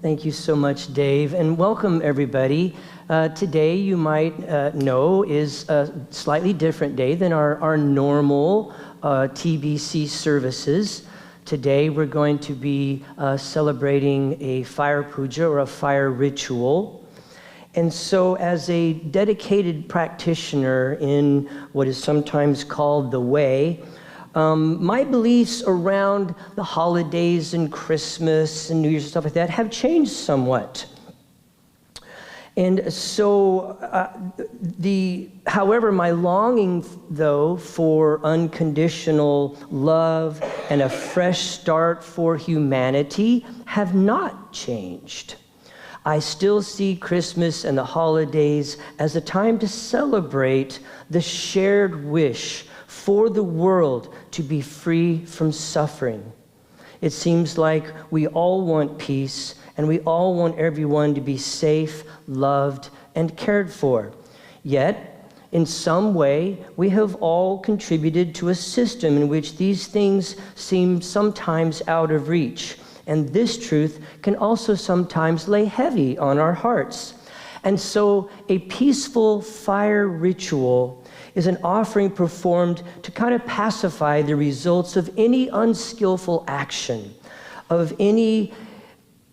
Thank you so much, Dave, and welcome everybody. Today, you might know, is a slightly different day than our normal TBC services. Today, we're going to be celebrating a fire puja, or a fire ritual. And so, as a dedicated practitioner in what is sometimes called the way, my beliefs around the holidays and Christmas and New Year's and stuff like that have changed somewhat. And so, however, my longing, though, for unconditional love and a fresh start for humanity have not changed. I still see Christmas and the holidays as a time to celebrate the shared wish for the world to be free from suffering. It seems like we all want peace, and we all want everyone to be safe, loved, and cared for. Yet, in some way, we have all contributed to a system in which these things seem sometimes out of reach. And this truth can also sometimes lay heavy on our hearts. And so, a peaceful fire ritual is an offering performed to kind of pacify the results of any unskillful action, of any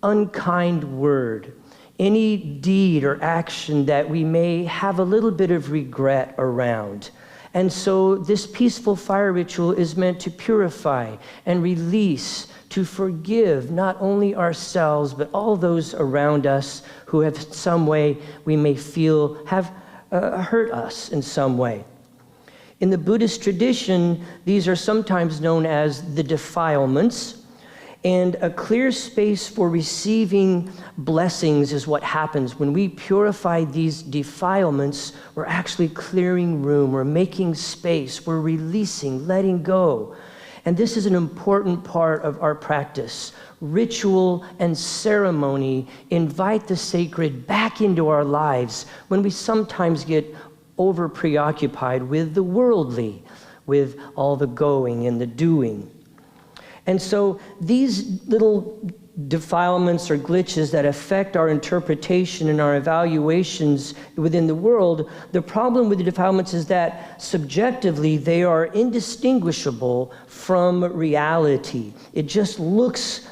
unkind word, any deed or action that we may have a little bit of regret around. And so this peaceful fire ritual is meant to purify and release, to forgive not only ourselves, but all those around us who have some way we may feel have hurt us in some way. In the Buddhist tradition, these are sometimes known as the defilements, and a clear space for receiving blessings is what happens. When we purify these defilements, we're actually clearing room, we're making space, we're releasing, letting go. And this is an important part of our practice. Ritual and ceremony invite the sacred back into our lives when we sometimes get over preoccupied with the worldly, with all the going and the doing. And so these little defilements or glitches that affect our interpretation and our evaluations within the world, the problem with the defilements is that subjectively they are indistinguishable from reality. It just looks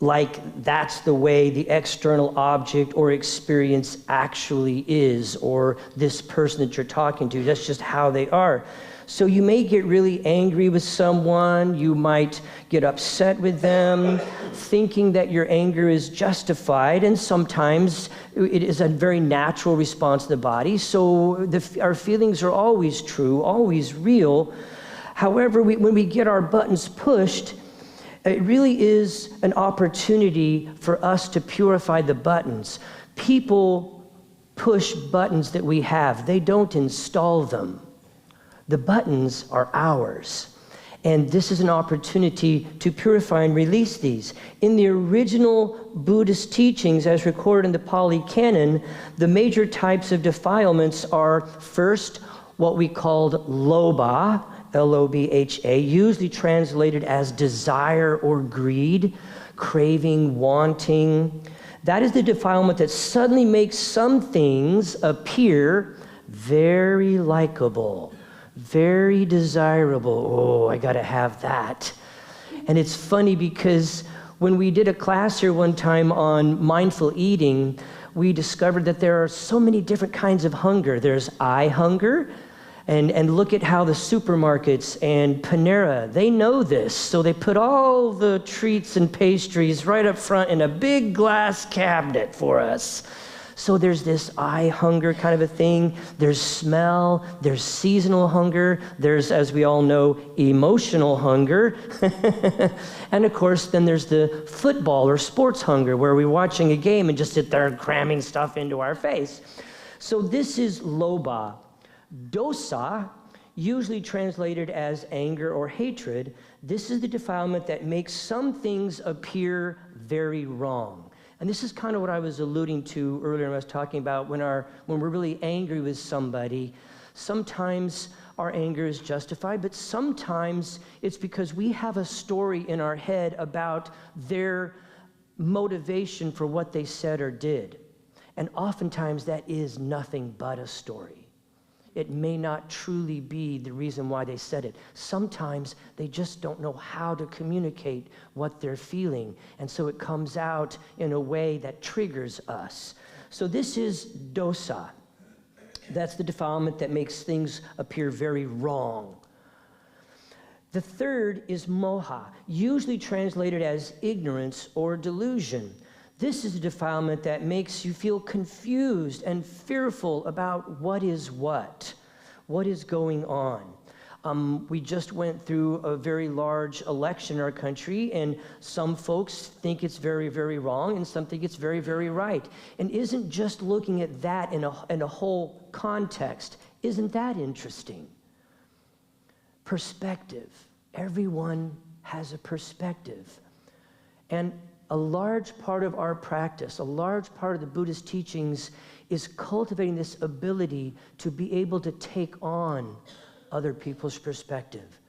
like that's the way the external object or experience actually is, or this person that you're talking to, that's just how they are. So you may get really angry with someone, you might get upset with them, thinking that your anger is justified, and sometimes it is a very natural response to the body, so our feelings are always true, always real. However, when we get our buttons pushed, it really is an opportunity for us to purify the buttons. People push buttons that we have. They don't install them. The buttons are ours. And this is an opportunity to purify and release these. In the original Buddhist teachings, as recorded in the Pali Canon, the major types of defilements are, first, what we called lobha, L-O-B-H-A, usually translated as desire or greed, craving, wanting. That is the defilement that suddenly makes some things appear very likable, very desirable. Oh, I gotta have that. And it's funny because when we did a class here one time on mindful eating, we discovered that there are so many different kinds of hunger. There's eye hunger, and look at how the supermarkets and Panera, they know this. So they put all the treats and pastries right up front in a big glass cabinet for us. So there's this eye hunger kind of a thing. There's smell, there's seasonal hunger, there's, as we all know, emotional hunger. And of course, then there's the football or sports hunger, where we're watching a game and just sit there cramming stuff into our face. So this is lobha. Dosa, usually translated as anger or hatred, this is the defilement that makes some things appear very wrong. And this is kind of what I was alluding to earlier when I was talking about when we're really angry with somebody. Sometimes our anger is justified, but sometimes it's because we have a story in our head about their motivation for what they said or did. And oftentimes that is nothing but a story. It may not truly be the reason why they said it. Sometimes they just don't know how to communicate what they're feeling. And so it comes out in a way that triggers us. So this is dosa. That's the defilement that makes things appear very wrong. The third is moha, usually translated as ignorance or delusion. This is a defilement that makes you feel confused and fearful about what is going on. We just went through a very large election in our country, and some folks think it's very, very wrong, and some think it's very, very right. And isn't just looking at that in a whole context, isn't that interesting? Perspective. Everyone has a perspective. And a large part of our practice, a large part of the Buddhist teachings is cultivating this ability to be able to take on other people's perspective.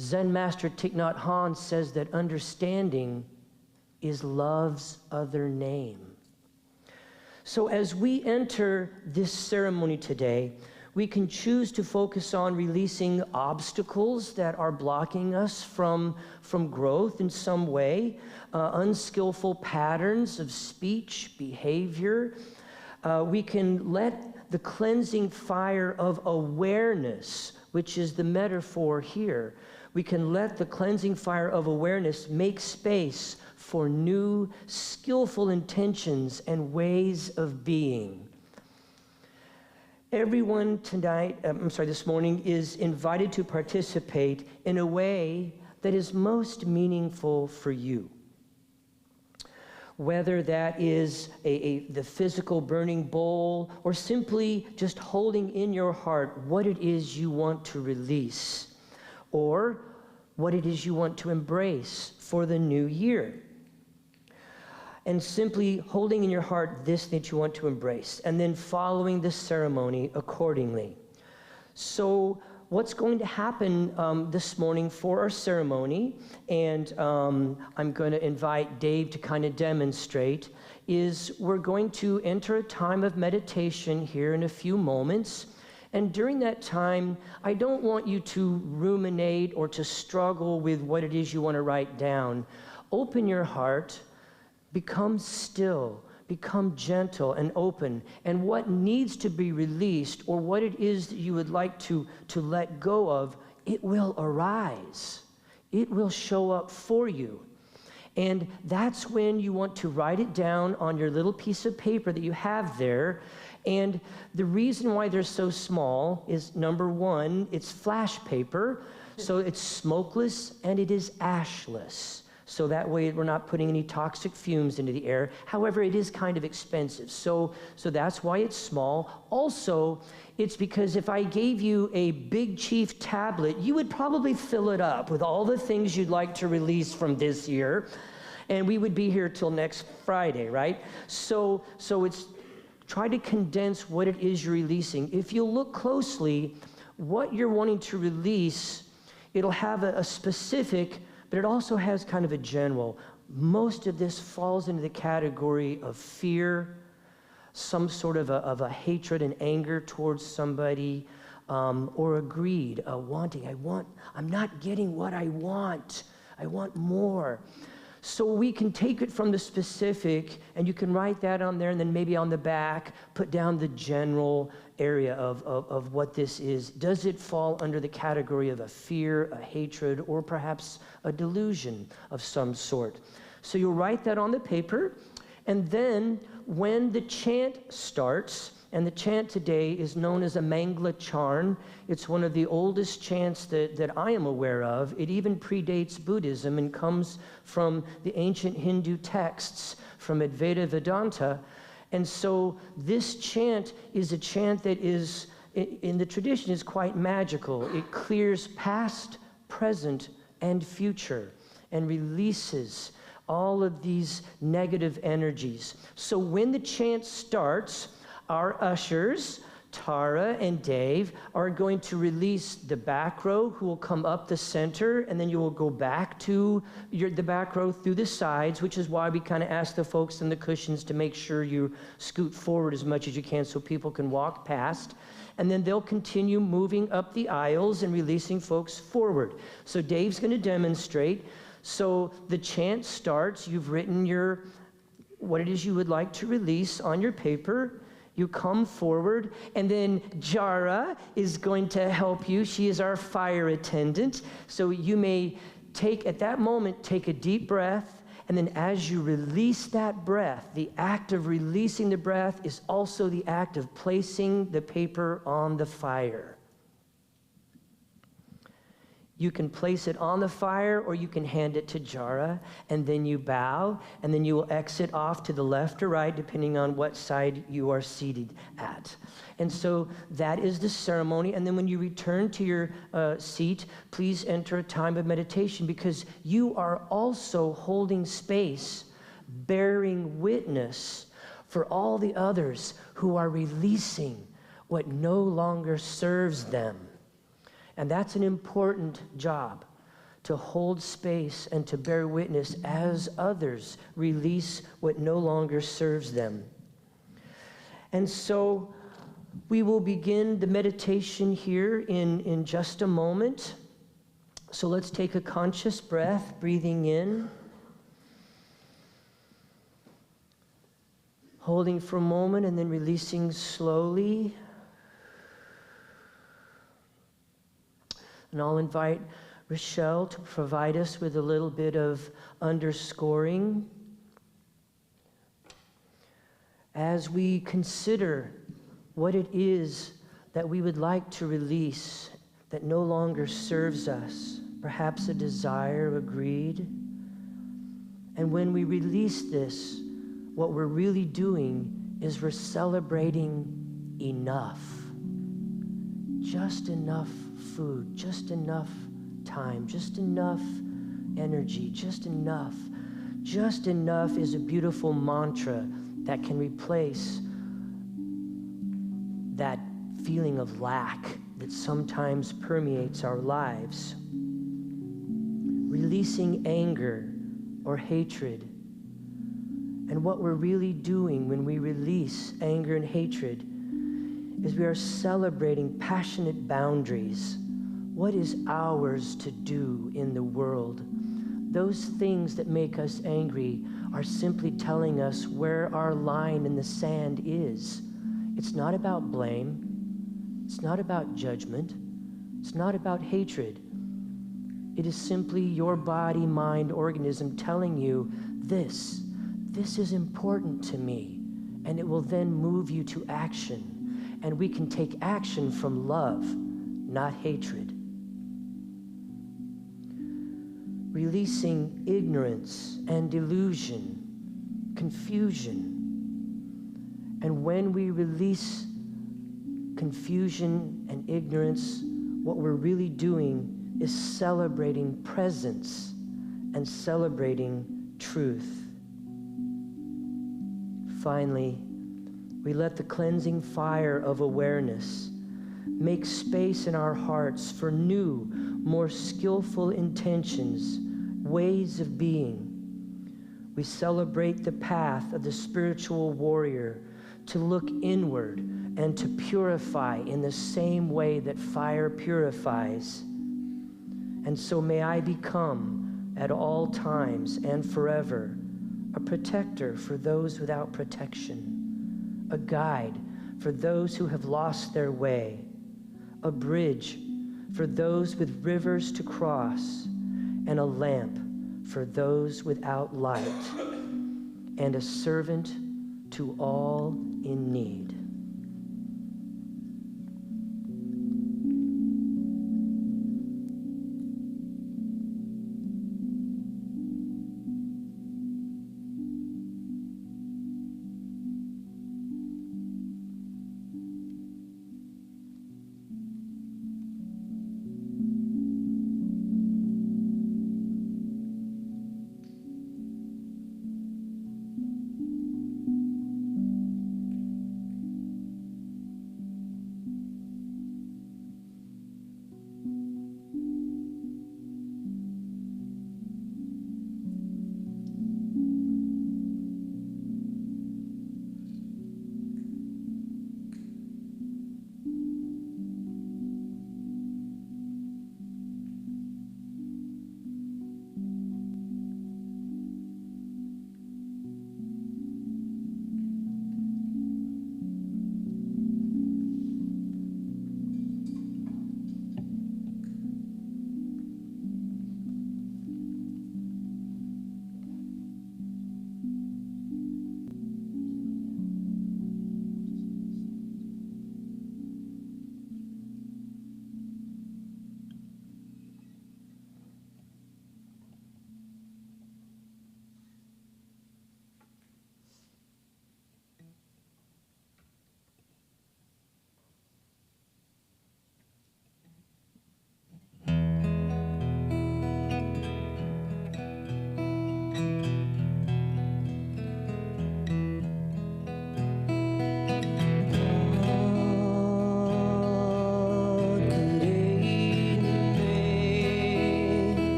Zen master Thich Nhat Hanh says that understanding is love's other name. So as we enter this ceremony today, we can choose to focus on releasing obstacles that are blocking us from growth in some way, unskillful patterns of speech, behavior. We can let the cleansing fire of awareness, which is the metaphor here, we can let the cleansing fire of awareness make space for new, skillful intentions and ways of being. Everyone this morning is invited to participate in a way that is most meaningful for you. Whether that is the physical burning bowl or simply just holding in your heart what it is you want to release or what it is you want to embrace for the new year. And simply holding in your heart this that you want to embrace, and then following the ceremony accordingly. So what's going to happen this morning for our ceremony, and I'm going to invite Dave to kind of demonstrate, is we're going to enter a time of meditation here in a few moments. And during that time, I don't want you to ruminate or to struggle with what it is you want to write down. Open your heart. Become still, become gentle and open, and what needs to be released or what it is that you would like to let go of, it will arise. It will show up for you. And that's when you want to write it down on your little piece of paper that you have there. And the reason why they're so small is, number one, it's flash paper, so it's smokeless and it is ashless. So that way we're not putting any toxic fumes into the air. However, it is kind of expensive. So that's why it's small. Also, it's because if I gave you a Big Chief tablet, you would probably fill it up with all the things you'd like to release from this year. And we would be here till next Friday, right? So it's try to condense what it is you're releasing. If you look closely, what you're wanting to release, it'll have a specific, but it also has kind of a general. Most of this falls into the category of fear, some sort of a hatred and anger towards somebody, or a greed, a wanting. I'm not getting what I want. I want more. So we can take it from the specific, and you can write that on there, and then maybe on the back, put down the general area of what this is. Does it fall under the category of a fear, a hatred, or perhaps a delusion of some sort? So you'll write that on the paper, and then when the chant starts, and the chant today is known as a Mangla Charn. It's one of the oldest chants that I am aware of. It even predates Buddhism and comes from the ancient Hindu texts from Advaita Vedanta. And so this chant is a chant that is, in the tradition, is quite magical. It clears past, present, and future and releases all of these negative energies. So when the chant starts, our ushers Tara and Dave are going to release the back row, who will come up the center, and then you will go back to the back row through the sides, which is why we kind of ask the folks in the cushions to make sure you scoot forward as much as you can so people can walk past. And then they'll continue moving up the aisles and releasing folks forward. So Dave's going to demonstrate. So the chant starts. You've written what it is you would like to release on your paper. You come forward, and then Jara is going to help you. She is our fire attendant. So you may at that moment, take a deep breath, and then as you release that breath, the act of releasing the breath is also the act of placing the paper on the fire. You can place it on the fire, or you can hand it to Jara, and then you bow, and then you will exit off to the left or right, depending on what side you are seated at. And so that is the ceremony. And then when you return to your seat, please enter a time of meditation, because you are also holding space, bearing witness for all the others who are releasing what no longer serves them. And that's an important job, to hold space and to bear witness as others release what no longer serves them. And so we will begin the meditation here in just a moment. So let's take a conscious breath, breathing in, holding for a moment, and then releasing slowly. And I'll invite Rochelle to provide us with a little bit of underscoring as we consider what it is that we would like to release that no longer serves us, perhaps a desire, a greed. And when we release this, what we're really doing is we're celebrating enough, just enough food, just enough time, just enough energy, just enough. Just enough is a beautiful mantra that can replace that feeling of lack that sometimes permeates our lives. Releasing anger or hatred. And what we're really doing when we release anger and hatred is we are celebrating passionate boundaries. What is ours to do in the world? Those things that make us angry are simply telling us where our line in the sand is. It's not about blame. It's not about judgment. It's not about hatred. It is simply your body, mind, organism telling you this is important to me, and it will then move you to action. And we can take action from love, not hatred. Releasing ignorance and delusion, confusion. And when we release confusion and ignorance, what we're really doing is celebrating presence and celebrating truth. Finally, we let the cleansing fire of awareness make space in our hearts for new, more skillful intentions, ways of being. We celebrate the path of the spiritual warrior to look inward and to purify in the same way that fire purifies. And so may I become, at all times and forever, a protector for those without protection, a guide for those who have lost their way, a bridge for those with rivers to cross, and a lamp for those without light, and a servant to all in need.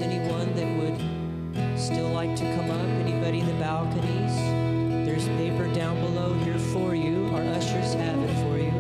there's anyone that would still like to come up, anybody in the balconies, there's paper down below here for you. Our ushers have it for you.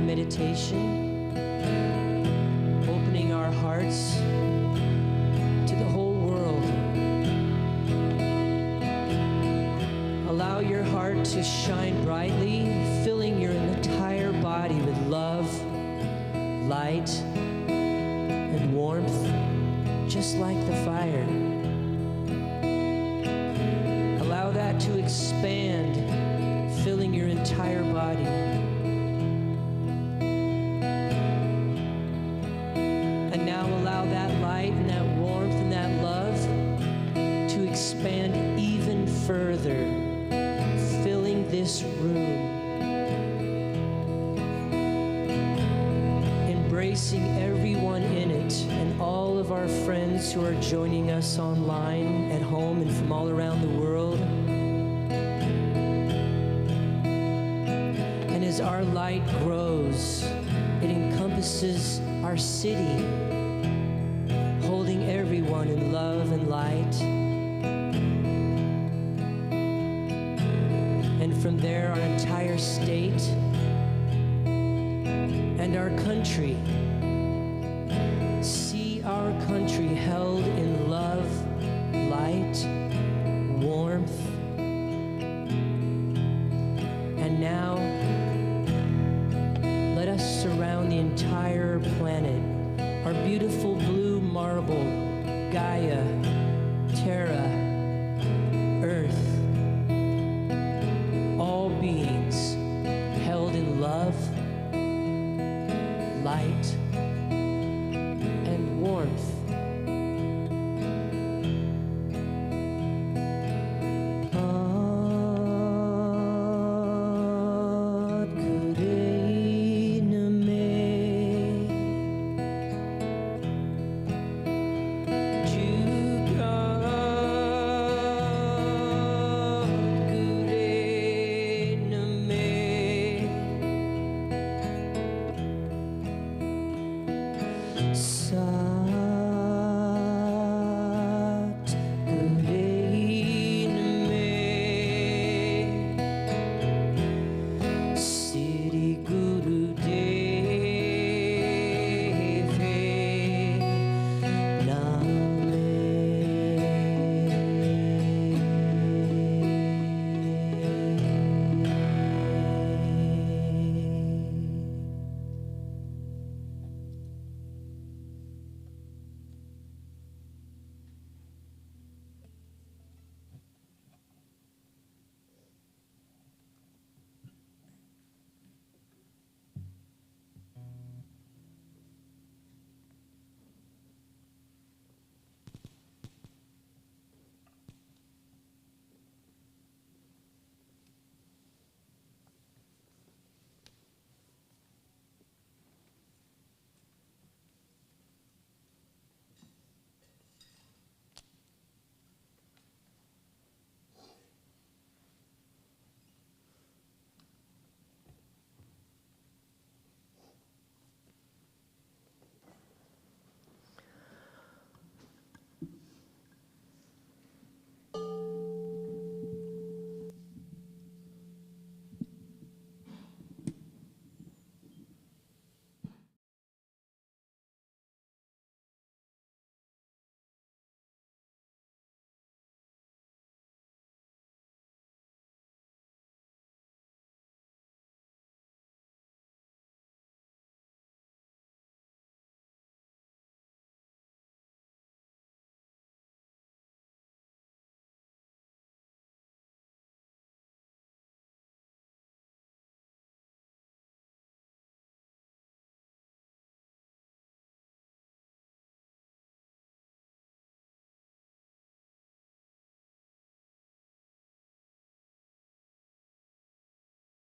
Meditation, opening our hearts to the whole world. Allow your heart to shine brightly, filling your entire body with love, light, and warmth, just like the fire. Allow that to expand, filling your entire body. Allow that light and that warmth and that love to expand even further, filling this room, embracing everyone in it and all of our friends who are joining us online, at home, and from all around the world. And as our light grows, it encompasses our city, holding everyone in love and light. And from there, our entire state and our country. See our country held in love, light, warmth. And now, let us surround the entire planet. Our beautiful blue marble, Gaia, Terra, Earth, all beings held in love, light, and warmth. Sa